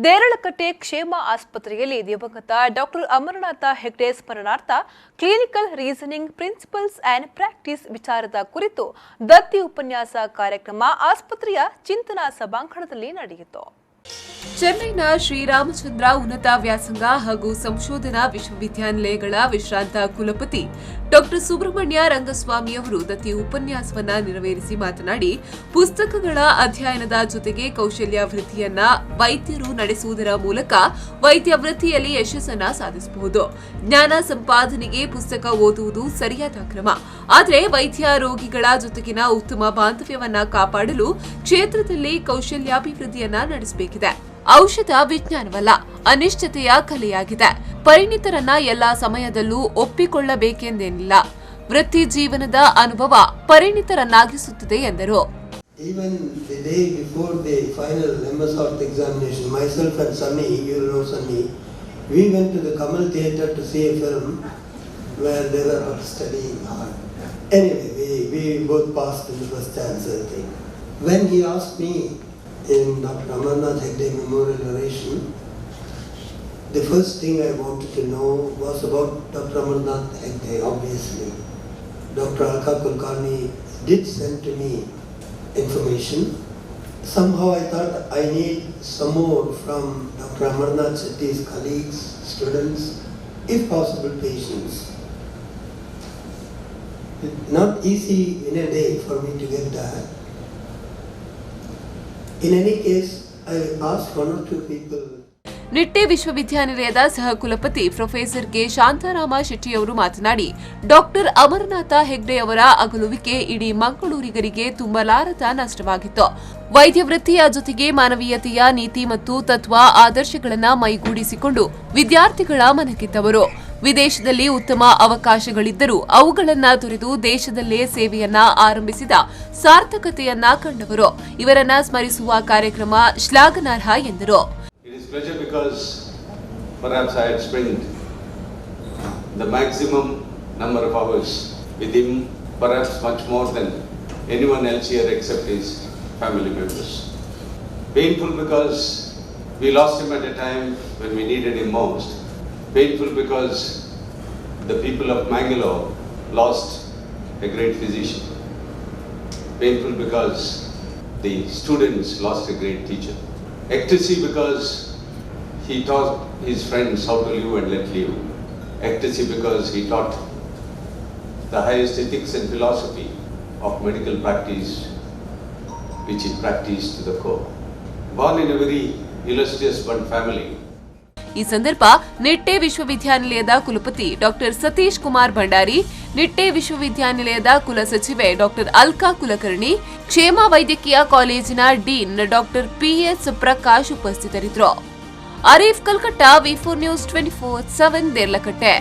ದೇರಳಕಟ್ಟೆ ಕ್ಷೇಮ ಆಸ್ಪತ್ರೆಯಲ್ಲಿ ದಿವಂಗತ ಡಾಕ್ಟರ್ ಅಮರನಾಥ ಹೆಗ್ಡೆ ಸ್ಮರಣಾರ್ಥ clinical reasoning principles and practice ವಿಚಾರದ ಕುರಿತು ದತ್ತಿ ಉಪನ್ಯಾಸ ಕಾರ್ಯಕ್ರಮ ಆಸ್ಪತ್ರೆಯ ಚಿಂತನಾ ಸಭಾಂಗಣದಲ್ಲಿ ನಡೆಯಿತು. ಚೆನ್ನೈನ ಶ್ರೀರಾಮಚಂದ್ರ ಉನ್ನತ ವ್ಯಾಸಂಗ ಹಾಗೂ ಸಂಶೋಧನಾ ವಿಶ್ವವಿದ್ಯಾನಿಲಯಗಳ ವಿಶ್ರಾಂತ ಕುಲಪತಿ ಡಾಕ್ಟರ್ ಸುಬ್ರಹ್ಮಣ್ಯ ರಂಗಸ್ವಾಮಿ ಅವರು ದತ್ತಿ ಉಪನ್ಯಾಸವನ್ನ ನೆರವೇರಿಸಿ ಮಾತನಾಡಿ, ಪುಸ್ತಕಗಳ ಅಧ್ಯಯನದ ಜೊತೆಗೆ ಕೌಶಲ್ಯ ವೃತ್ತಿಯನ್ನ ವೈದ್ಯರು ನಡೆಸುವುದರ ಮೂಲಕ ವೈದ್ಯ ವೃತ್ತಿಯಲ್ಲಿ ಯಶಸ್ಸನ್ನ ಸಾಧಿಸಬಹುದು. ಜ್ಞಾನ ಸಂಪಾದನೆಗೆ ಪುಸ್ತಕ ಓದುವುದು ಸರಿಯಾದ ಕ್ರಮ. ಆದರೆ ವೈದ್ಯ ರೋಗಿಗಳ ಜೊತೆಗಿನ ಉತ್ತಮ ಬಾಂಧವ್ಯವನ್ನ ಕಾಪಾಡಲು ಕ್ಷೇತ್ರದಲ್ಲಿ ಕೌಶಲ್ಯಾಭಿವೃದ್ಧಿಯನ್ನ ನಡೆಸಬೇಕಿದೆ. ಔಷಧ ವಿಜ್ಞಾನವಲ್ಲ, ಅನಿಶ್ಚಿತೆಯ ಕಲೆಯಾಗಿದೆ. ಪರಿಣಿತರನ್ನ ಎಲ್ಲಾ ಸಮಯದಲ್ಲೂ ಒಪ್ಪಿಕೊಳ್ಳಬೇಕೆಂದೇನಿಲ್ಲ. ವೃತ್ತಿ ಜೀವನದ ಅನುಭವ ಪರಿಣಿತರನ್ನಾಗಿಸುತ್ತದೆ ಎಂದರು. Even the day before the final MS Art examination, myself and Sunny, you know Sunny, we went to the Kamal Theatre to see a film where they were all studying hard. Anyway, we both passed in the first answer thing. When he asked me in Dr. Amarnath Hegde Memorial Oration, the first thing I wanted to know was about Dr. Amarnath Hegde, obviously. Dr. Alka Kulkarni did send to me information. Somehow I thought I need some more from Dr. Amarnath Shetty's colleagues, students, if possible patients. It's not easy in a day for me to get that. In any case, I asked one or two people. Nitte ವಿಶ್ವವಿದ್ಯಾನಿಲಯದ ಸಹ ಕುಲಪತಿ professor K Shantaram ಶೆಟ್ಟಿಯವರು ಮಾತನಾಡಿ, doctor Amarnath Hegde ಅವರ ಅಗಲುವಿಕೆ ಇಡೀ ಮಂಗಳೂರಿಗರಿಗೆ ತುಂಬಲಾರದ ನಷ್ಟವಾಗಿತ್ತು. ವೈದ್ಯ ವೃತ್ತಿಯ ಜೊತೆಗೆ ಮಾನವೀಯತೆಯ ನೀತಿ ಮತ್ತು ತತ್ವ ಆದರ್ಶಗಳನ್ನು ಮೈಗೂಡಿಸಿಕೊಂಡು ವಿದ್ಯಾರ್ಥಿಗಳ ಮನಗೆದ್ದವರು. ವಿದೇಶದಲ್ಲಿ ಉತ್ತಮ ಅವಕಾಶಗಳಿದ್ದರೂ ಅವುಗಳನ್ನ ತೊರೆದು ದೇಶದಲ್ಲೇ ಸೇವೆಯನ್ನ ಆರಂಭಿಸಿದ ಸಾರ್ಥಕತೆಯನ್ನ ಕಂಡವರು. ಇವರನ್ನ ಸ್ಮರಿಸುವ ಕಾರ್ಯಕ್ರಮ ಶ್ಲಾಘನಾರ್ಹ ಎಂದರು. It is pleasure because perhaps I had spent the maximum number of hours with him, perhaps much more than anyone else here except his family members. Painful because we lost him at a time when we needed him most. Painful because the people of Mangalore lost a great physician. Painful because the students lost a great teacher. Ecstasy because he taught his friends how to live and let live. Ecstasy because he taught the highest ethics and philosophy of medical practice, which he practiced to the core. Born in a very illustrious one family. ಈ ಸಂದರ್ಭ ನಿಟ್ಟೆ ವಿಶ್ವವಿದ್ಯಾನಿಲಯದ ಕುಲಪತಿ doctor Satish Kumar Bhandari, Nitte ವಿಶ್ವವಿದ್ಯಾನಿಲಯದ ಕುಲಸಚಿವೆ doctor Alka Kulkarni, ಕ್ಷೇಮ ವೈದ್ಯಕೀಯ ಕಾಲೇಜಿನ dean doctor PS Prakash ಉಪಸ್ಥಿತರಿದ್ದರು. Arif Kalkatta, ವಿ4 news 24/7 Deralakatte.